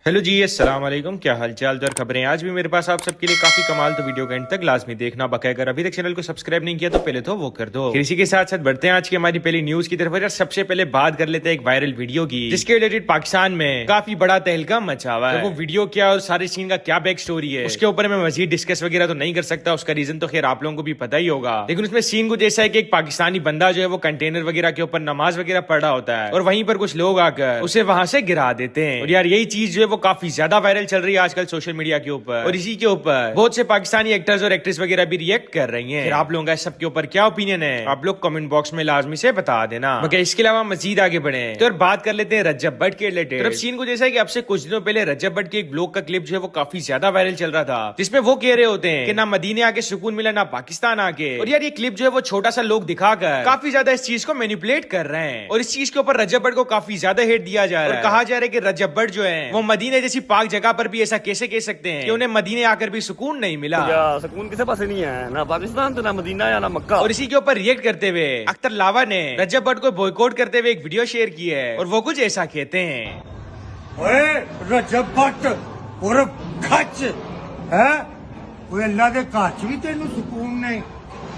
Hello जी, अस्सलाम वालेकुम। क्या हालचाल और खबरें। आज भी मेरे पास आप सबके लिए काफी कमाल, तो वीडियो का एंड तक लाजमी देखना। बकाया अगर अभी तक चैनल को सब्सक्राइब नहीं किया तो पहले तो वो कर दो। फिर इसी के साथ साथ बढ़ते हैं आज की हमारी पहली न्यूज की तरफ। यार सबसे पहले बात कर लेते हैं एक वायरल वीडियो की, जिसके रिलेटेड पाकिस्तान में काफी बड़ा तहलका मचा हुआ है। वो वीडियो क्या और सारे सीन का क्या बैक स्टोरी है, उसके ऊपर मैं मजीद डिस्कस वगैरह तो नहीं कर सकता। उसका रीजन तो खैर आप लोगों को भी पता ही होगा, लेकिन उसमें सीन कुछ ऐसा है कि एक पाकिस्तानी बंदा जो है वो कंटेनर वगैरह के ऊपर नमाज वगैरह पढ़ रहा होता है और वहीं पर कुछ लोग आकर उसे वहां से गिरा देते हैं। और यार यही चीज जो है वो काफी ज्यादा वायरल चल रही है आजकल सोशल मीडिया के ऊपर, और इसी के ऊपर बहुत से पाकिस्तानी एक्टर्स और एक्ट्रेस वगैरह भी रिएक्ट कर रही हैं। फिर आप लोगों का इस सब के ऊपर क्या ओपिनियन है, आप लोग कमेंट बॉक्स में लाजमी से बता देना। मगर इसके अलावा मजीद आगे बढ़े तो बात कर लेते हैं रजब भट्ट के रिलेटेड। तो सीन कुछ ऐसा है कि अब से कुछ दिनों पहले रजब भट्ट के एक ब्लॉग का क्लिप जो है वो काफी ज्यादा वायरल चल रहा था, जिसमें वो कह रहे होते हैं कि ना मदीने आके सुकून मिला ना पाकिस्तान आके। और यार ये क्लिप जो है वो छोटा सा लोग दिखाकर काफी ज्यादा इस चीज को मैनिपुलेट कर रहे हैं, और इस चीज के ऊपर रजब भट्ट को काफी ज्यादा हेट दिया जा रहा है। और कहा जा रहा है कि रजब भट्ट जो है वो मदीने जैसी पाक जगह पर भी ऐसा कैसे कह सकते हैं कि उन्हें मदीने आकर भी सुकून नहीं मिला। सुकून किसी पास नहीं है, ना पाकिस्तान तो ना मदीना या ना मक्का। और इसी के ऊपर रिएक्ट करते हुए अख्तर लावा ने रजब भट्ट को बॉयकॉट करते हुए एक वीडियो शेयर की है, और वो कुछ ऐसा कहते हैं। ओए रजब भट्ट और खच है कोई अल्लाह दे घर च भी तेन सुकून नहीं,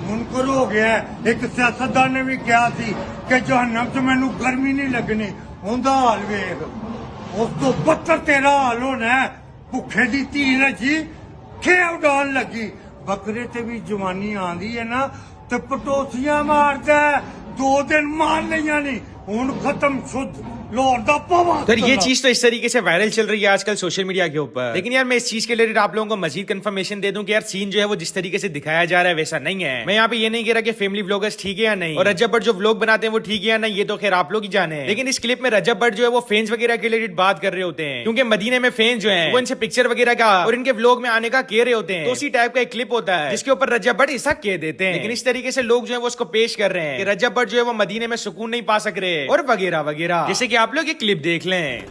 मुनकर हो गया। एक सियासतदान ने भी कहा थी कि जहन्नम च मैनू गर्मी नहीं लगनी, उनका हाल वेख। उस तो बदतर तेरा हाल होना है। भुखे दी धी ने जी खेव डाल लगी, बकरे ते भी जवानी आंदी है ना ते पटोसियां मारदा, 2 दिन मार लिया नहीं, हुन खत्म शुद्ध लाहौर दा पवा। तो ये चीज तो इस तरीके से वायरल चल रही है आजकल सोशल मीडिया के ऊपर, लेकिन यार मैं इस चीज के रिलेटेड आप लोगों को मजीद कंफर्मेशन दे दूं कि यार सीन जो है वो जिस तरीके से दिखाया जा रहा है वैसा नहीं है। मैं यहाँ पे ये नहीं कह रहा कि फैमिली व्लॉगर्स ठीक है या नहीं, और रजब भट्ट जो व्लॉग बनाते हैं वो ठीक है या नहीं, ये तो खैर आप लोग ही जाने। लेकिन इस क्लिप में रजब भट्ट जो है वो फैंस वगैरह के रिलेटेड बात कर रहे होते हैं, क्योंकि मदीने में फैंस जो है वो इनसे पिक्चर वगैरह का और इनके व्लॉग में आने का कह रहे होते हैं। तो उसी टाइप का एक क्लिप होता है जिसके ऊपर रजब भट्ट ऐसा कह देते हैं, लेकिन इस तरीके से लोग जो है वो उसको पेश कर रहे हैं कि रजब भट्ट जो है वो मदीने में सुकून नहीं पा सक रहे और वगैरह वगैरह। जैसे कि आप लोग ये क्लिप देख लें।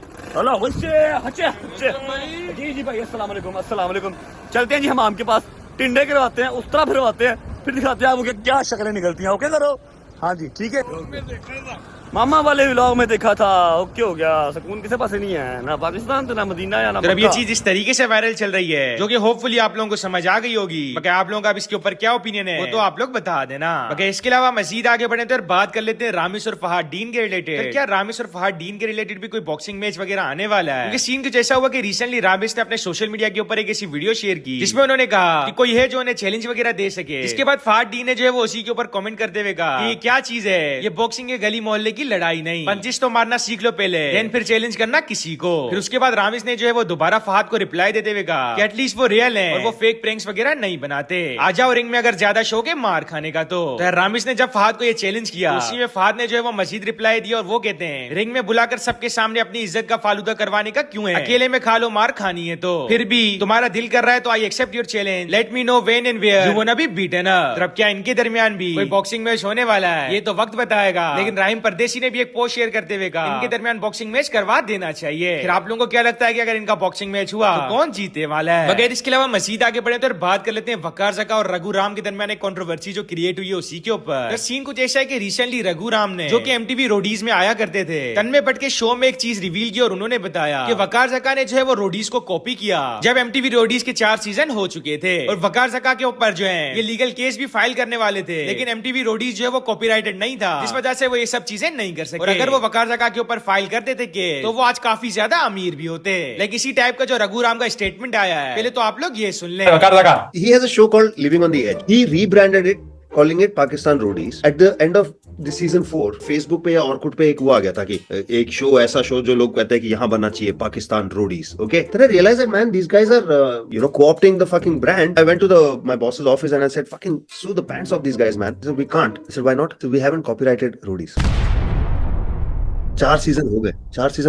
जी जी भाई अस्सलाम वालेकुम। चलते हैं जी हम के पास, टिंडे करवाते हैं, उस तरह फिरवाते हैं, फिर दिखाते हैं आपको क्या शक्लें निकलती हैं। ओके करो, हाँ जी ठीक है। मामा वाले व्लॉग में देखा था, ओके हो गया। सुकून किसी पास नहीं है, ना पाकिस्तान तो ना मदीना या ना तो अब ये मक्का। चीज इस तरीके से वायरल चल रही है जो कि होपफुली आप लोगों को समझ आ गई होगी। बाकी आप लोगों का अब इसके ऊपर क्या ओपिनियन है वो तो आप लोग बता देना। बाकी इसके अलावा मजीद आगे बढ़े तो बात कर लेते हैं रामिस और फहाद डीन के रिलेटेड। क्या रामिस और फहाद डीन के रिलेटेड भी कोई बॉक्सिंग मैच वगैरह आने वाला है? क्योंकि सीन कुछ ऐसा हुआ कि रिसेंटली रामिस ने अपने सोशल मीडिया के ऊपर एक ऐसी वीडियो शेयर की जिसमें उन्होंने कहा कि कोई है जो उन्हें चैलेंज वगैरह दे सके। इसके बाद फहाद डीन ने जो है वो उसी के ऊपर कमेंट करते हुए कहा कि ये क्या चीज है, ये बॉक्सिंग के गली मोहल्ले की लड़ाई नहीं, पंचिस तो मारना सीख लो पहले, देन फिर चैलेंज करना किसी को। फिर उसके बाद रामिस ने जो है वो दोबारा फहाद को रिप्लाई देते हुए कहा कि एटलीस्ट वो रियल है और वो फेक प्रैंक्स वगैरह नहीं बनाते, आ जाओ रिंग में अगर ज्यादा शौक है मार खाने का। तो रामिस ने जब फहाद को ये चैलेंज किया उसी में फहाद ने जो है वो मजीद रिप्लाई दिया, और वो कहते हैं रिंग में बुलाकर सबके सामने अपनी इज्जत का फालूदा करवाने का क्यों है, अकेले में खा लो मार खानी है तो। फिर भी तुम्हारा दिल कर रहा है तो I accept your challenge, let me know when and where you wanna be beaten up. अब क्या इनके दरमियान भी कोई बॉक्सिंग मैच होने वाला है ये तो वक्त बताएगा, लेकिन राहिम परदेसी ने भी एक पोस्ट शेयर करते हुए कहा इनके दरमियान बॉक्सिंग मैच करवा देना चाहिए। फिर आप लोगों को क्या लगता है कि अगर इनका बॉक्सिंग मैच हुआ तो कौन जीतने वाला है? बगैर इसके अलावा मजीद आगे बढ़े तो बात कर लेते हैं वकार ज़का और रघु राम के दरमियान एक कंट्रोवर्सी जो क्रिएट हुई है उसी के ऊपर। तो सीन कुछ ऐसा है कि रिसेंटली रघु राम ने जो कि एमटीवी रोडीज में आया करते थे तन्मय भट्ट के शो में एक चीज रिवील की, और उन्होंने बताया कि वकार ज़का ने जो है वो रोडीज को कॉपी किया जब एमटीवी रोडीज के 4 सीजन हो चुके थे, और वकार ज़का के ऊपर जो है ये लीगल केस भी फाइल करने वाले थे, लेकिन एमटीवी रोडीज जो है वो कॉपीराइटेड नहीं था, इस वजह से वो ये सब चीजें नहीं कर सके। और अगर वो वकार ज़का के ऊपर फाइल करते थे तो वो आज काफी ज्यादा अमीर भी होते। लाइक इसी टाइप का जो रघु राम का स्टेटमेंट आया है, पहले तो आप लोग ये सुन लें। He has a show called Living on the Edge. He rebranded it, calling it Pakistan Roadies. At the end of the season 4, Facebook पे या ऑर्कुट पे एक वो आ गया था कि एक शो, ऐसा शो जो लोग कहते हैं कि यहाँ बनना चाहिए Pakistan Roadies. Okay, then I realized that man, these guys are co-opting the fucking brand. I went to my boss's office and I said, fucking sue the pants of these guys, man. He said, we can't. I said, why not? So we haven't copyrighted roadies. 4 season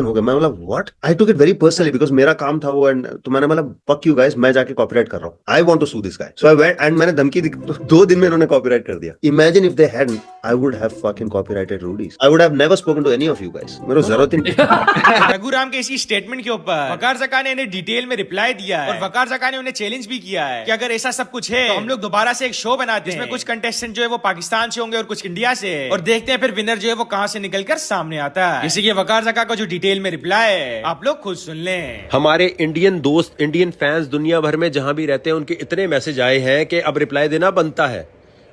हो गए। मैं बोला what, I took it very personally because मेरा काम था वो, and तो मैंने बोला फक यू गाइस, मैं जाके कॉपीराइट कर रहा हूँ, I want to sue this guy. So I went and मैंने धमकी दी, 2 दिन में उन्होंने कॉपीराइट कर दिया। Imagine if they hadn't, I would have fucking copyrighted Roadies, I would have never spoken to any of you guys. मेरे को जरूरत ही नहीं। रघु राम के इसी स्टेटमेंट के ऊपर वकार ज़का ने इन्हें डिटेल में रिप्लाई दिया है, और वकार ज़का ने उन्हें चैलेंज भी किया है कि अगर ऐसा सब कुछ है तो हम लोग दोबारा से एक शो बनाते हैं जिसमें कुछ कंटेस्टेंट जो है वो पाकिस्तान से होंगे और कुछ इंडिया से, और देखते हैं फिर विनर जो है वो कहां से निकल कर सामने आता है। है। इसी के वकार जका का जो डिटेल में रिप्लाई है आप लोग खुद सुन लें। हमारे इंडियन दोस्त, इंडियन फैंस दुनिया भर में जहां भी रहते हैं, उनके इतने मैसेज आए हैं कि अब रिप्लाई देना बनता है।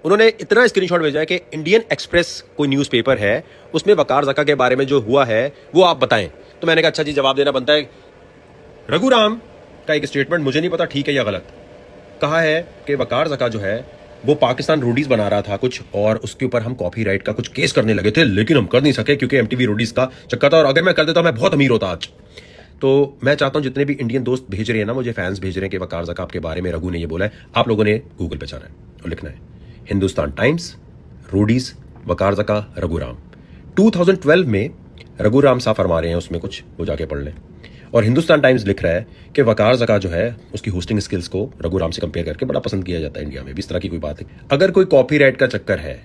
उन्होंने इतना स्क्रीनशॉट भेजा है कि इंडियन एक्सप्रेस कोई न्यूज़पेपर है, उसमें वकार ज़का के बारे में जो हुआ है वो आप बताएं। तो मैंने कहा अच्छा जी, जवाब देना बनता है। रघुराम का एक स्टेटमेंट, मुझे नहीं पता ठीक है या गलत, कहा है कि वकार ज़का जो है वो पाकिस्तान रोडीज बना रहा था कुछ, और उसके ऊपर हम कॉपीराइट का कुछ केस करने लगे थे, लेकिन हम कर नहीं सके क्योंकि एमटीवी रोडीज का चक्कर था, और अगर मैं कर देता मैं बहुत अमीर होता आज। तो मैं चाहता हूं जितने भी इंडियन दोस्त भेज रहे हैं ना, मुझे फैंस भेज रहे हैं कि वकार ज़का के बारे में रघु ने ये बोला है, आप लोगों ने गूगल पे जाना है और लिखना है हिंदुस्तान टाइम्स, रोडीज, वकार ज़का, रघुराम। 2012 में रघुराम साहब फरमा रहे हैं उसमें कुछ, वो जाके पढ़ लें। और हिंदुस्तान टाइम्स लिख रहा है कि वकार ज़का जो है उसकी होस्टिंग स्किल्स को रघुराम से कंपेयर करके बड़ा पसंद किया जाता है इंडिया में भी। इस तरह की कोई बात है। अगर कोई कॉपीराइट का चक्कर है,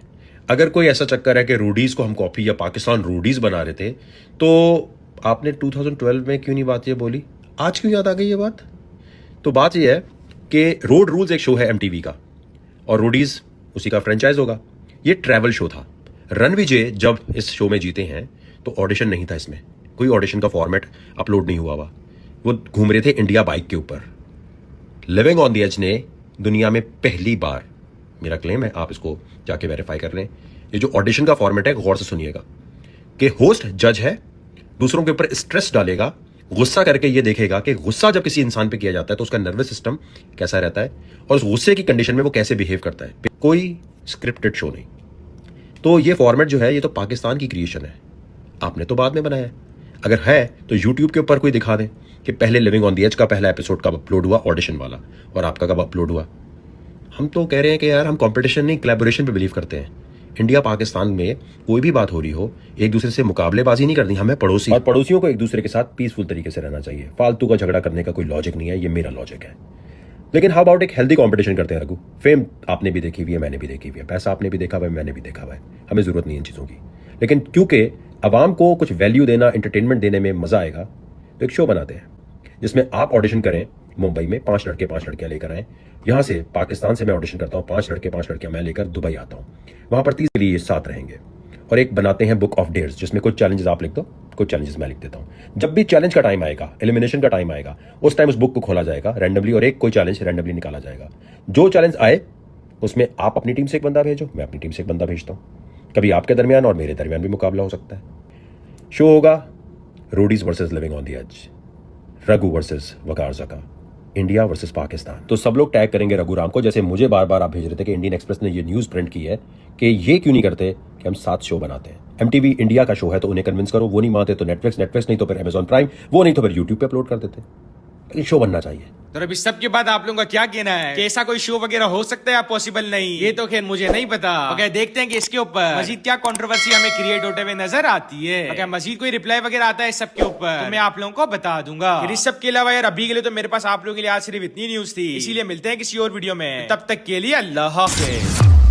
अगर कोई ऐसा चक्कर है कि रोडीज को हम कॉपी या पाकिस्तान रोडीज बना रहे थे, तो आपने 2012 में क्यों नहीं बात ये बोली? आज क्यों याद आ गई ये बात? तो बात ये है कि रोड रूल्स एक शो है एमटीवी का, और रोडीज उसी का फ्रेंचाइज होगा। ये ट्रैवल शो था। रणविजय जब इस शो में जीते हैं तो ऑडिशन नहीं था, इसमें कोई ऑडिशन का फॉर्मेट अपलोड नहीं हुआ हुआ। वो घूम रहे थे इंडिया बाइक के ऊपर। लिविंग ऑन द एज ने दुनिया में पहली बार, मेरा क्लेम है, आप इसको जाके वेरीफाई कर लें, ये जो ऑडिशन का फॉर्मेट है गौर से सुनिएगा, कि होस्ट जज है, दूसरों के ऊपर स्ट्रेस डालेगा, गुस्सा करके ये देखेगा कि गुस्सा जब किसी इंसान पे किया जाता है तो उसका नर्वस सिस्टम कैसा रहता है और उस गुस्से की कंडीशन में वो कैसे बिहेव करता है। कोई स्क्रिप्टेड शो नहीं। तो ये फॉर्मेट जो है ये तो पाकिस्तान की क्रिएशन है, आपने तो बाद में बनाया है। अगर है तो यूट्यूब के ऊपर कोई दिखा दें कि पहले लिविंग ऑन द एज का पहला एपिसोड कब अपलोड हुआ, ऑडिशन वाला, और आपका कब अपलोड हुआ। हम तो कह रहे हैं कि यार हम कंपटीशन नहीं, कोलैबोरेशन पे बिलीव करते हैं। इंडिया पाकिस्तान में कोई भी बात हो रही हो, एक दूसरे से मुकाबलेबाजी नहीं करनी, हमें पड़ोसी, और पड़ोसियों को एक दूसरे के साथ पीसफुल तरीके से रहना चाहिए। फालतू का झगड़ा करने का कोई लॉजिक नहीं है, ये मेरा लॉजिक है। लेकिन हाउ अबाउट एक हेल्दी कंपटीशन करते हैं रघु। फेम आपने भी देखी हुई है, मैंने भी देखी हुई है, पैसा आपने भी देखा हुआ है, मैंने भी देखा हुआ है, हमें जरूरत नहीं है इन चीज़ों की। लेकिन क्योंकि आवाम को कुछ वैल्यू देना, एंटरटेनमेंट देने में मजा आएगा, तो एक शो बनाते हैं जिसमें आप ऑडिशन करें। मुंबई में 5 लड़के 5 लड़कियां लेकर आए, यहां से पाकिस्तान से मैं ऑडिशन करता हूं, 5 लड़के 5 लड़कियां मैं लेकर दुबई आता हूं, वहां पर 30 के लिए 7 रहेंगे, और एक बनाते हैं बुक ऑफ डेयर्स जिसमें कुछ चैलेंजेस आप लिख दो, कुछ चैलेंजेस मैं लिख देता हूं। जब भी चैलेंज का टाइम आएगा, एलिमिनेशन का टाइम आएगा, उस टाइम उस बुक को खोला जाएगा रैंडमली, और एक कोई चैलेंज रैंडमली निकाला जाएगा। जो चैलेंज आए उसमें आप अपनी टीम से एक बंदा भेजो, मैं अपनी टीम से एक बंदा भेजता हूं। कभी आपके दरमियान और मेरे दरमियान भी मुकाबला हो सकता है। शो होगा Roadies versus living on the edge, Raghu versus Waqar Zaka, India versus Pakistan. तो सब लोग टैग करेंगे रघुराम को, जैसे मुझे बार बार आप भेज रहे थे कि इंडियन एक्सप्रेस ने ये न्यूज़ प्रिंट की है कि ये क्यों नहीं करते कि हम 7 शो बनाते हैं। एमटीवी इंडिया का शो है तो उन्हें कन्विंस करो, वो नहीं मानते तो नेटफ्लिक्स नहीं तो फिर अमेजॉन प्राइम, वो नहीं तो फिर यूट्यूब पे अपलोड कर देते। लेकिन शो बनना चाहिए। तो अभी सबके बाद आप लोगों का क्या कहना है कि ऐसा कोई शो वगैरह हो सकता है या पॉसिबल नहीं? ये तो खैर मुझे नहीं पता। ओके, देखते हैं कि इसके ऊपर मजीद क्या कंट्रोवर्सी हमें क्रिएट होते हुए नजर आती है। ओके, मजीद कोई रिप्लाई वगैरह आता है सबके ऊपर तो मैं आप लोगों को बता दूंगा। फिर इस सब के अलावा यार अभी के लिए तो मेरे पास आप लोगों के लिए आज सिर्फ इतनी न्यूज थी, इसीलिए मिलते हैं किसी और वीडियो में। तब तक के लिए अल्लाह हाफिज।